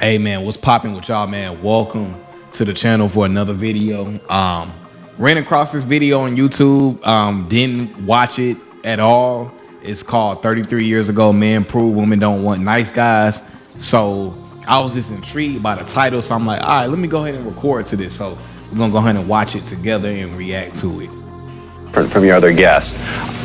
Hey man, what's popping with y'all, man? Welcome to the channel for another video. Ran across this video on YouTube, didn't watch it at all. It's called 33 Years Ago, Men Prove Women Don't Want Nice Guys. So I was just intrigued by the title, so I'm like, all right, let me go ahead and record to this. So we're gonna go ahead and watch it together and react to it. From your other guests.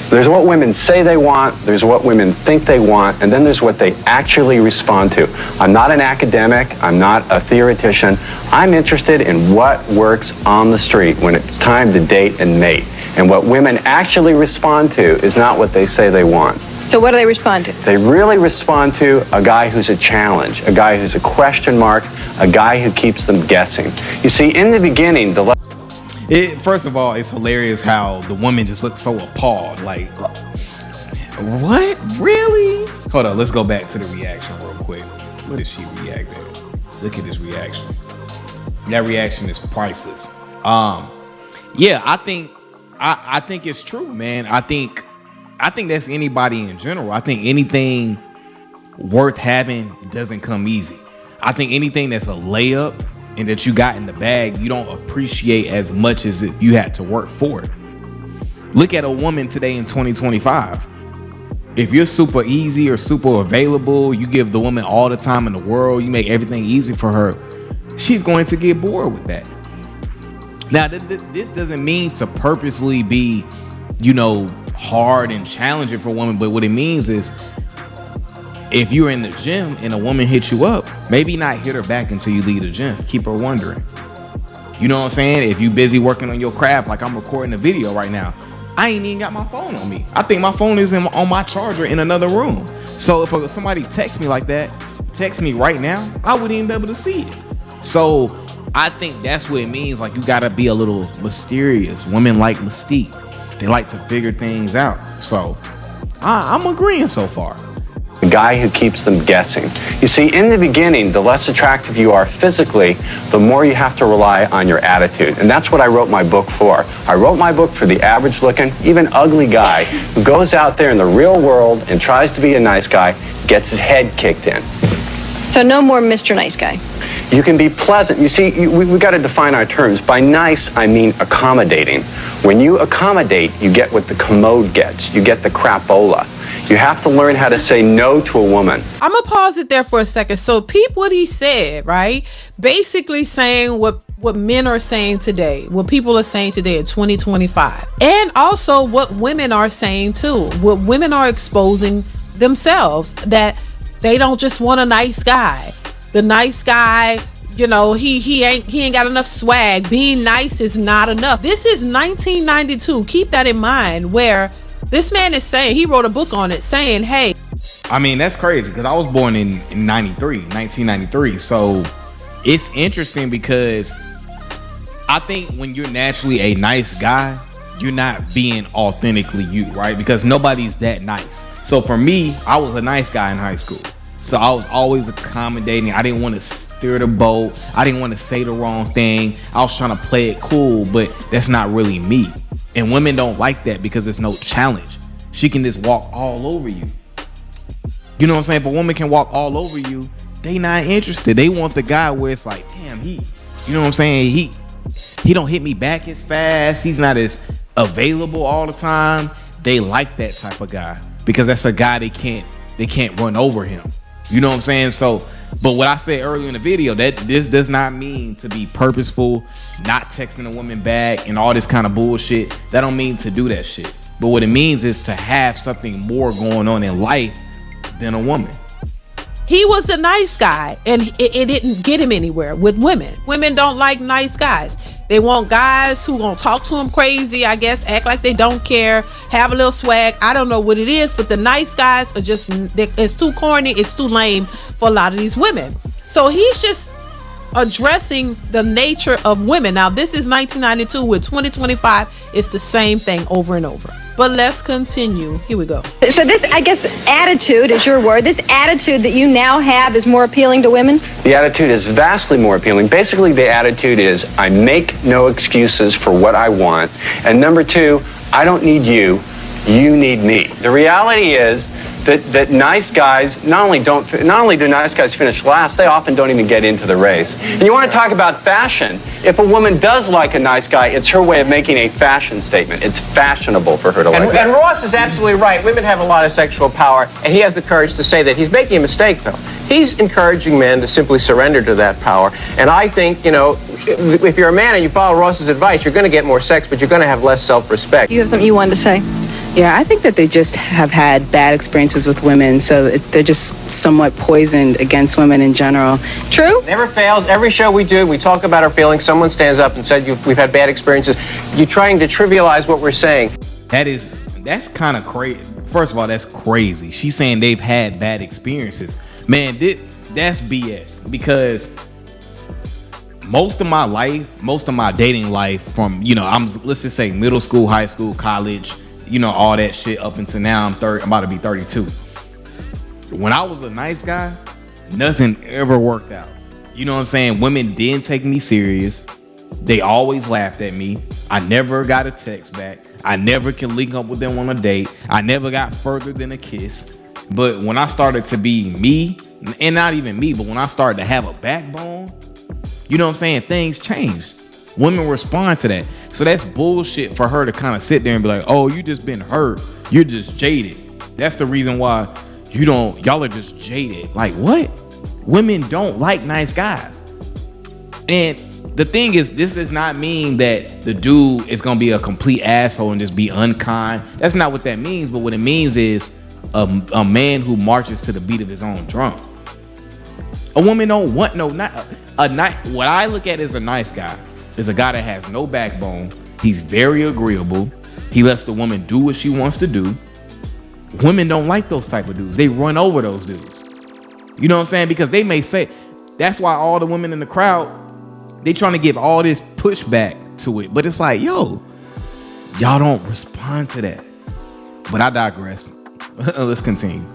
There's what women say they want, there's what women think they want, and then there's what they actually respond to. I'm not an academic, I'm not a theoretician. I'm interested in what works on the street when it's time to date and mate. And what women actually respond to is not what they say they want. So what do they respond to? They really respond to a guy who's a challenge, a guy who's a question mark, a guy who keeps them guessing. You see, in the beginning, First of all, it's hilarious how the woman just looks so appalled. Like, what? Really? Hold on, let's go back to the reaction real quick. What did she react at? Look at this reaction. That reaction is priceless. Yeah, I think it's true, man. I think that's anybody in general. I think anything worth having doesn't come easy. I think anything that's a layup and that you got in the bag, you don't appreciate as much as if you had to work for it. Look at a woman today in 2025. If you're super easy or super available, you give the woman all the time in the world, you make everything easy for her, she's going to get bored with that. Now, this doesn't mean to purposely be, hard and challenging for a woman, but what it means is, if you're in the gym and a woman hits you up, maybe not hit her back until you leave the gym. Keep her wondering. You know what I'm saying? If you busy working on your craft, like I'm recording a video right now, I ain't even got my phone on me. I think my phone is on my charger in another room. So if somebody texts me like that, text me right now, I wouldn't even be able to see it. So I think that's what it means. Like, you gotta be a little mysterious. Women like mystique. They like to figure things out. So I'm agreeing so far. The guy who keeps them guessing. You see, in the beginning, the less attractive you are physically, the more you have to rely on your attitude. And that's what I wrote my book for. I wrote my book for the average looking, even ugly guy who goes out there in the real world and tries to be a nice guy, gets his head kicked in. So no more Mr. Nice Guy. You can be pleasant. You see, we got to define our terms. By nice, I mean accommodating. When you accommodate, you get what the commode gets. You get the crapola. You have to learn how to say no to a woman. I'm gonna pause it there for a second. So peep what he said, right? Basically saying what men are saying today, what people are saying today in 2025. And also what women are saying too. What women are exposing themselves, that they don't just want a nice guy. The nice guy, he ain't got enough swag. Being nice is not enough. This is 1992. Keep that in mind, where this man is saying, he wrote a book on it saying, hey. I mean, that's crazy because I was born in 1993. So it's interesting because I think when you're naturally a nice guy, you're not being authentically you, right? Because nobody's that nice. So for me, I was a nice guy in high school. So I was always accommodating. I didn't want to steer the boat. I didn't want to say the wrong thing. I was trying to play it cool, but that's not really me. And women don't like that because there's no challenge. She can just walk all over you. You know what I'm saying? If a woman can walk all over you, they not interested. They want the guy where it's like, damn, you know what I'm saying? He don't hit me back as fast. He's not as available all the time. They like that type of guy because that's a guy they can't run over him. You know what I'm saying? So, but what I said earlier in the video, that this does not mean to be purposeful, not texting a woman back and all this kind of bullshit. That don't mean to do that shit. But what it means is to have something more going on in life than a woman. He was a nice guy, and it didn't get him anywhere with women. Women don't like nice guys. They want guys who gonna talk to them crazy, I guess, act like they don't care, have a little swag. I don't know what it is, but the nice guys are just, it's too corny, it's too lame for a lot of these women. So he's just addressing the nature of women. Now, this is 1992. With 2025, it's the same thing over and over. But let's continue. Here we go. So this, I guess, attitude is your word. This attitude that you now have is more appealing to women? The attitude is vastly more appealing. Basically, the attitude is, I make no excuses for what I want. And number two, I don't need you, you need me. The reality is, that nice guys not only do nice guys finish last, they often don't even get into the race. And you want to talk about fashion? If a woman does like a nice guy, it's her way of making a fashion statement. It's fashionable for her to like. And Ross is absolutely right. Women have a lot of sexual power, and he has the courage to say that. He's making a mistake, though. He's encouraging men to simply surrender to that power. And I think, you know, if you're a man and you follow Ross's advice, you're going to get more sex, but you're going to have less self-respect. You have something you wanted to say? Yeah, I think that they just have had bad experiences with women, so they're just somewhat poisoned against women in general. True? Never fails. Every show we do, we talk about our feelings. Someone stands up and said, we've had bad experiences. You're trying to trivialize what we're saying. That's kind of crazy. First of all, that's crazy. She's saying they've had bad experiences. Man, that's BS, because most of my dating life from, let's just say middle school, high school, college, all that shit up until now, I'm about to be 32. When I was a nice guy, nothing ever worked out. You know what I'm saying? Women didn't take me serious. They always laughed at me. I never got a text back. I never can link up with them on a date. I never got further than a kiss. But when I started to be me, and not even me, but when I started to have a backbone, you know what I'm saying? Things changed. Women respond to that. So that's bullshit for her to kind of sit there and be like, oh, you just been hurt. You're just jaded. That's the reason why y'all are just jaded. Like, what? Women don't like nice guys. And the thing is, this does not mean that the dude is going to be a complete asshole and just be unkind. That's not what that means. But what it means is a man who marches to the beat of his own drum. A woman don't want what I look at as a nice guy is a guy that has no backbone. He's very agreeable. He lets the woman do what she wants to do. Women don't like those type of dudes. They run over those dudes. You know what I'm saying? Because they may say, that's why all the women in the crowd, they trying to give all this pushback to it. But it's like, yo, y'all don't respond to that. But I digress. Let's continue.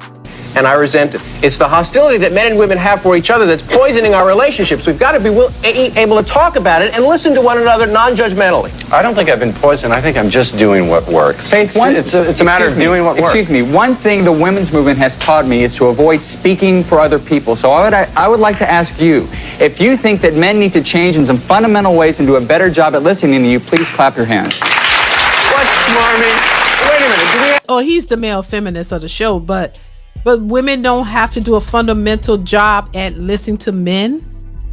And I resent it. It's the hostility that men and women have for each other that's poisoning our relationships. We've got to be able to talk about it and listen to one another non-judgmentally. I don't think I've been poisoned. I think I'm just doing what works. It's a matter of doing what works. Excuse me. One thing the women's movement has taught me is to avoid speaking for other people. So I would like to ask you, if you think that men need to change in some fundamental ways and do a better job at listening to you, please clap your hands. What's smarmy? Wait a minute. Oh, he's the male feminist of the show, but women don't have to do a fundamental job at listening to men.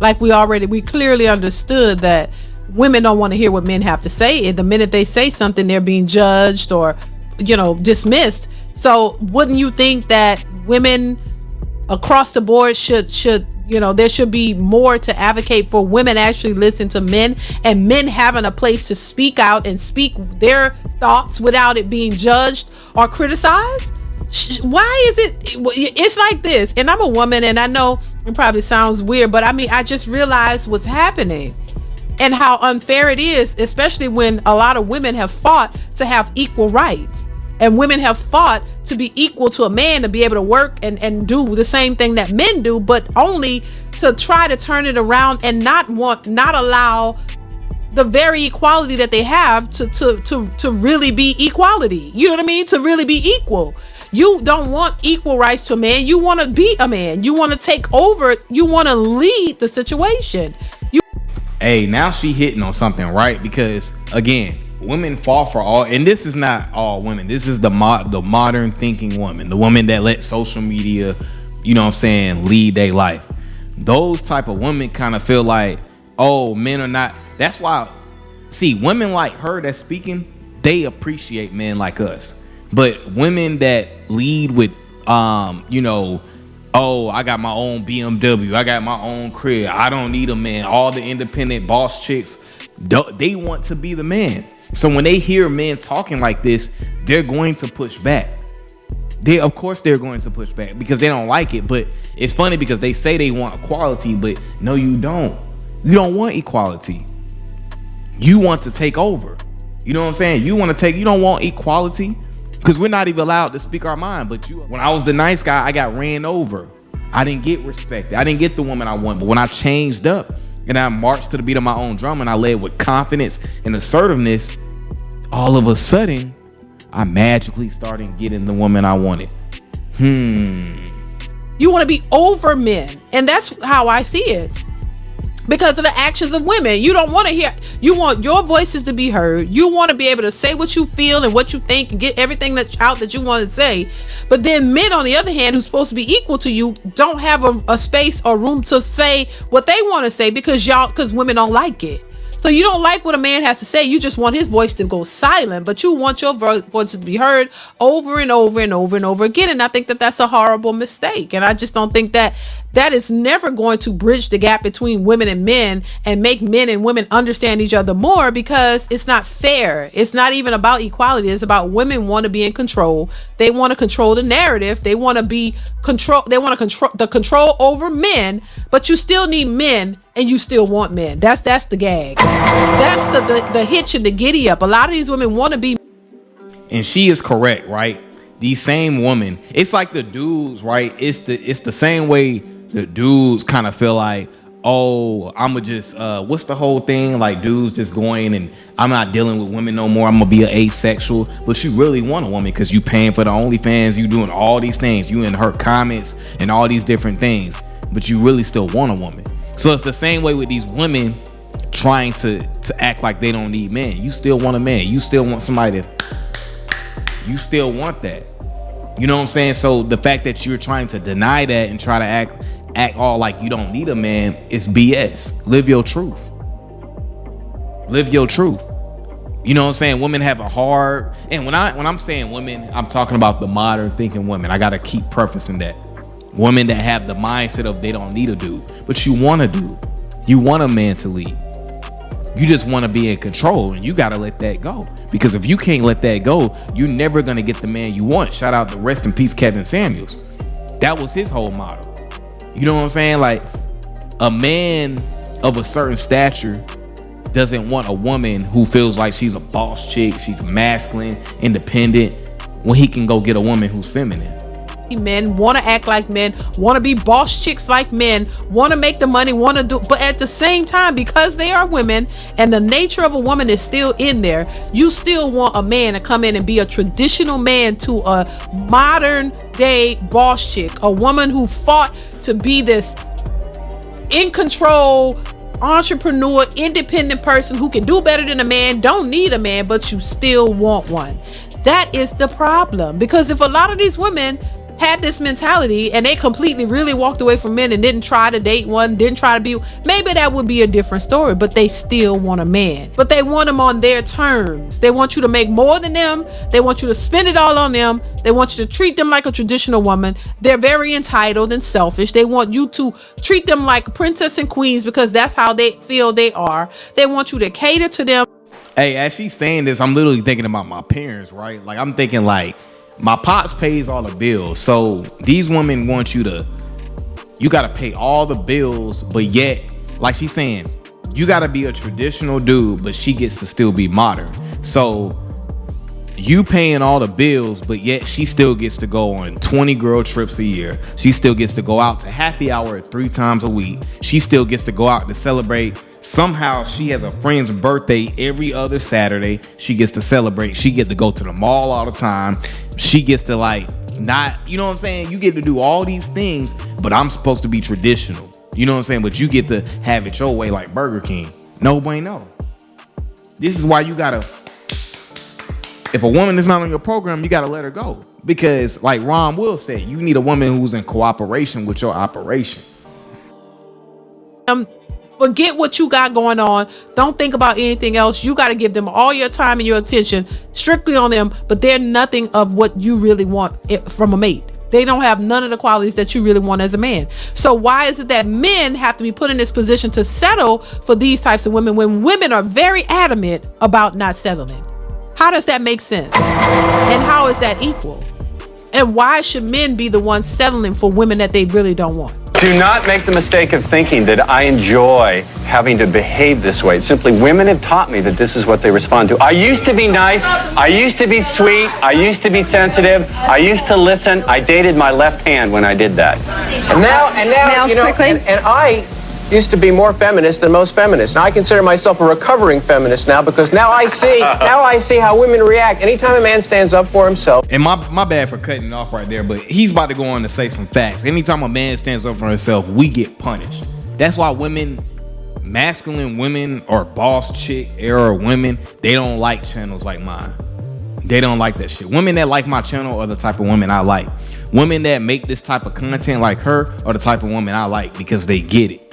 Like we clearly understood that women don't want to hear what men have to say. And the minute they say something, they're being judged or, dismissed. So wouldn't you think that women across the board should, there should be more to advocate for women actually listen to men and men having a place to speak out and speak their thoughts without it being judged or criticized? Why is it's like this? And I'm a woman, and I know it probably sounds weird, but I just realized what's happening and how unfair it is, especially when a lot of women have fought to have equal rights, and women have fought to be equal to a man, to be able to work and do the same thing that men do, but only to try to turn it around and not allow the very equality that they have to really be equality. You know what I mean? To really be equal. You don't want equal rights to a man. You want to be a man. You want to take over. You want to lead the situation. Hey, now she hitting on something, right? Because again, women fall for all, and this is not all women. This is the modern thinking woman, the woman that let social media, lead their life. Those type of women kind of feel like, oh, men are not. That's why, see, women like her that's speaking, they appreciate men like us. But women that lead with, oh, I got my own BMW, I got my own crib, I don't need a man. All the independent boss chicks, they want to be the man. So when they hear men talking like this, they're going to push back. Of course they're going to push back because they don't like it. But it's funny because they say they want equality, but no, you don't. You don't want equality. You want to take over. You know what I'm saying? You don't want equality. Because we're not even allowed to speak our mind. But when I was the nice guy, I got ran over. I didn't get respected. I didn't get the woman I want. But when I changed up and I marched to the beat of my own drum and I led with confidence and assertiveness, all of a sudden, I magically started getting the woman I wanted. You want to be over men. And that's how I see it. Because of the actions of women. You don't want to hear, you want your voices to be heard. You want to be able to say what you feel and what you think and get everything out that you want to say. But then men, on the other hand, who's supposed to be equal to you, don't have a space or room to say what they want to say because women don't like it. So you don't like what a man has to say. You just want his voice to go silent, but you want your voice to be heard over and over and over and over again. And I think that that's a horrible mistake. And I just don't think that is never going to bridge the gap between women and men and make men and women understand each other more, because it's not fair. It's not even about equality. It's about women want to be in control. They want to control the narrative. They want to be control. They want to control the control over men, but you still need men and you still want men. That's the gag. That's the hitch and the giddy up. A lot of these women want to be. And she is correct, right? These same women, it's like the dudes, right? It's the same way the dudes kind of feel like, oh, I'ma just what's the whole thing? Like dudes just going and I'm not dealing with women no more. I'm gonna be an asexual. But you really want a woman because you paying for the OnlyFans, you doing all these things, you in her comments and all these different things, but you really still want a woman. So it's the same way with these women trying to act like they don't need men. You still want a man. You still want somebody to, you still want that. You know what I'm saying? So the fact that you're trying to deny that and try to act all like you don't need a man is BS. Live your truth. Live your truth. You know what I'm saying? Women have a hard, and when I'm saying women, I'm talking about the modern thinking women. I gotta keep prefacing that. Women that have the mindset of they don't need a dude, but you want a dude. You want a man to lead. You just want to be in control, and you got to let that go. Because if you can't let that go, you're never going to get the man you want. Shout out to rest in peace Kevin Samuels. That was his whole motto. You know what I'm saying? Like, a man of a certain stature doesn't want a woman who feels like she's a boss chick, she's masculine, independent, when he can go get a woman who's feminine. Men want to act like men, want to be boss chicks like men, want to make the money, want to do, but at the same time, because they are women and the nature of a woman is still in there, you still want a man to come in and be a traditional man to a modern day boss chick, a woman who fought to be this in control entrepreneur, independent person who can do better than a man, don't need a man, but you still want one. That is the problem. Because if a lot of these women had this mentality and they completely really walked away from men and didn't try to date one, didn't try to be, maybe that would be a different story. But they still want a man, but they want him on their terms. They want you to make more than them. They want you to spend it all on them. They want you to treat them like a traditional woman. They're very entitled and selfish. They want you to treat them like princess and queens because that's how they feel they are. They want you to cater to them. Hey, as she's saying this, I'm literally thinking about my parents, right? Like, I'm thinking like, my pops pays all the bills. So these women want you got to pay all the bills, but yet, like she's saying, you got to be a traditional dude, but she gets to still be modern. So you paying all the bills, but yet she still gets to go on 20 girl trips a year. She still gets to go out to happy hour 3 times a week. She still gets to go out to celebrate. Somehow she has a friend's birthday every other Saturday. She gets to celebrate. She get to go to the mall all the time. She gets to not, you know what I'm saying? You get to do all these things, but I'm supposed to be traditional. You know what I'm saying? But you get to have it your way like Burger King. No bueno. This is why you gotta, if a woman is not on your program, you gotta let her go. Because like Ron Will said, you need a woman who's in cooperation with your operation. Forget what you got going on. Don't think about anything else. You got to give them all your time and your attention strictly on them, but they're nothing of what you really want from a mate. They don't have none of the qualities that you really want as a man. So why is it that men have to be put in this position to settle for these types of women when women are very adamant about not settling? How does that make sense? And how is that equal? And why should men be the ones settling for women that they really don't want? Do not make the mistake of thinking that I enjoy having to behave this way. It's simply women have taught me that this is what they respond to. I used to be nice. I used to be sweet. I used to be sensitive. I used to listen. I dated my left hand when I did that. And now, you know, quickly. and I used to be more feminist than most feminists. Now I consider myself a recovering feminist now because now I see how women react. Anytime a man stands up for himself. And my bad for cutting off right there, but he's about to go on to say some facts. Anytime a man stands up for himself, we get punished. That's why women, masculine women or boss chick era women, they don't like channels like mine. They don't like that shit. Women that like my channel are the type of women I like. Women that make this type of content like her are the type of women I like because they get it.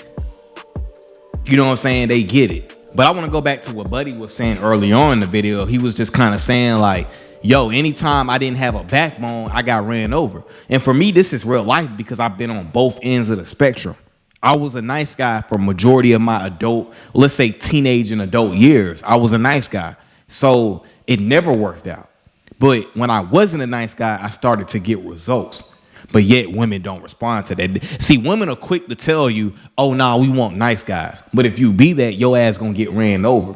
You know what I'm saying? They get it. But I want to go back to what Buddy was saying early on in the video. He was just kind of saying like, yo, anytime I didn't have a backbone, I got ran over. And for me, this is real life because I've been on both ends of the spectrum. I was a nice guy for majority of my adult, let's say teenage and adult years. I was a nice guy. So it never worked out. But when I wasn't a nice guy, I started to get results. But yet women don't respond to that. See, women are quick to tell you, oh, nah, we want nice guys. But if you be that, your ass gonna get ran over.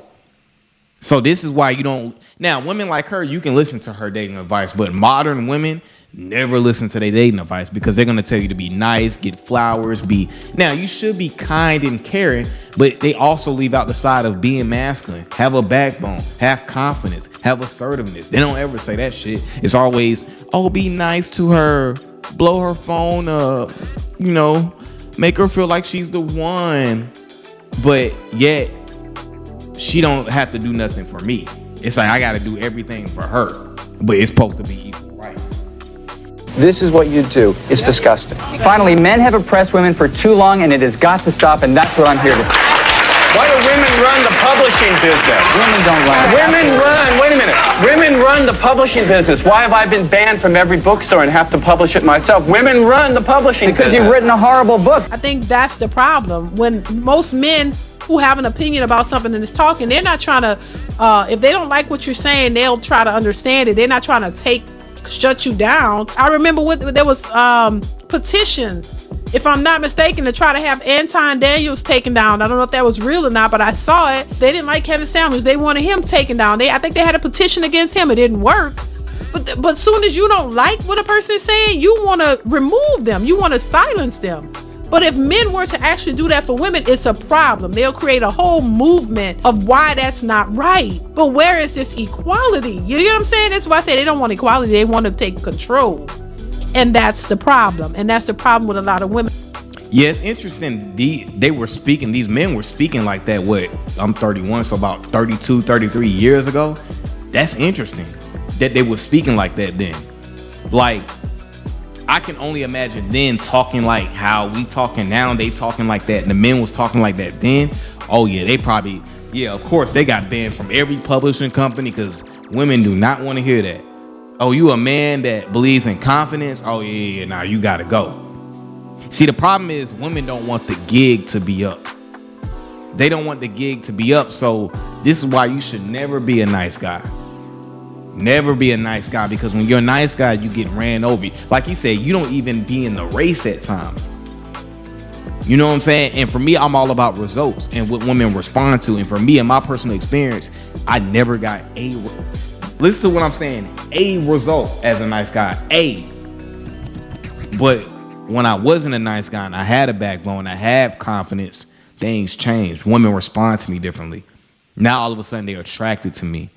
So this is why you don't. Now, women like her, you can listen to her dating advice. But modern women never listen to their dating advice because they're gonna tell you to be nice, get flowers, be. Now, you should be kind and caring, but they also leave out the side of being masculine. Have a backbone, have confidence, have assertiveness. They don't ever say that shit. It's always, oh, be nice to her. Blow her phone up, you know, make her feel like she's the one. But yet she don't have to do nothing for me. It's like I got to do everything for her, but it's supposed to be equal rights. This is what you do. It's disgusting. Finally, men have oppressed women for too long, and it has got to stop, and that's what I'm here to say. Why do women run the publishing business? Women don't run. Wait a minute. Women run the publishing business. Why have I been banned from every bookstore and have to publish it myself? Women run the publishing business. Because you've written a horrible book. I think that's the problem. When most men who have an opinion about something and is talking, they're not trying to, if they don't like what you're saying, they'll try to understand it. They're not trying to shut you down. I remember there was petitions, if I'm not mistaken, to try to have Anton Daniels taken down. I don't know if that was real or not, but I saw it. They didn't like Kevin Samuels. They wanted him taken down. I think they had a petition against him. It didn't work. But soon as you don't like what a person is saying, you want to remove them. You want to silence them. But if men were to actually do that for women, it's a problem. They'll create a whole movement of why that's not right. But where is this equality? You know what I'm saying? That's why I say they don't want equality. They want to take control. And that's the problem. And that's the problem with a lot of women. Yeah, it's interesting. They were speaking, these men were speaking like that. I'm 31, so about 32, 33 years ago. That's interesting that they were speaking like that then. Like, I can only imagine then talking like how we talking now. They talking like that. And the men was talking like that then. Oh, yeah, they probably, yeah, of course, they got banned from every publishing company because women do not want to hear that. Oh, you a man that believes in confidence? Oh, yeah, now you got to go. See, the problem is women don't want the gig to be up. They don't want the gig to be up. So this is why you should never be a nice guy. Never be a nice guy, because when you're a nice guy, you get ran over. Like he said, you don't even be in the race at times. You know what I'm saying? And for me, I'm all about results and what women respond to. And for me, in my personal experience, I never got listen to what I'm saying, a result as a nice guy. But when I wasn't a nice guy and I had a backbone, I had confidence, things changed. Women respond to me differently. Now all of a sudden they're attracted to me.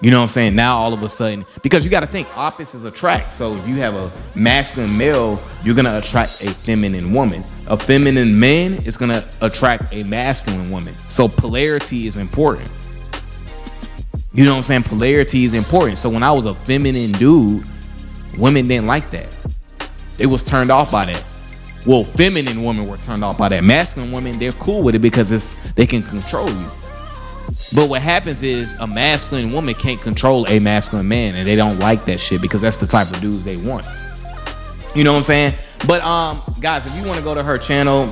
You know what I'm saying? Now all of a sudden, because you got to think, opposites attract. So if you have a masculine male, you're going to attract a feminine woman. A feminine man is going to attract a masculine woman. So polarity is important. You know what I'm saying? Polarity is important. So when I was a feminine dude, women didn't like that. They was turned off by that. Well, feminine women were turned off by that. Masculine women, they're cool with it because they can control you. But what happens is a masculine woman can't control a masculine man, and they don't like that shit because that's the type of dudes they want. You know what I'm saying? But guys, if you want to go to her channel,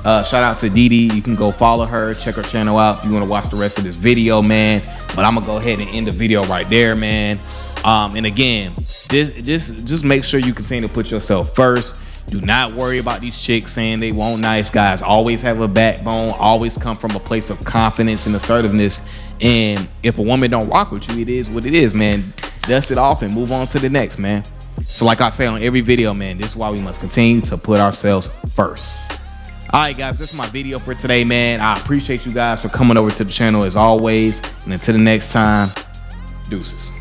shout out to Didi. You can go follow her, check her channel out if you want to watch the rest of this video, man. But I'm gonna go ahead and end the video right there, man. And again, just make sure you continue to put yourself first. Do not worry about these chicks saying they want nice guys. Always have a backbone. Always come from a place of confidence and assertiveness. And if a woman don't rock with you, it is what it is, man. Dust it off and move on to the next, man. So like I say on every video, man, this is why we must continue to put ourselves first. All right, guys, this is my video for today, man. I appreciate you guys for coming over to the channel as always. And until the next time, deuces.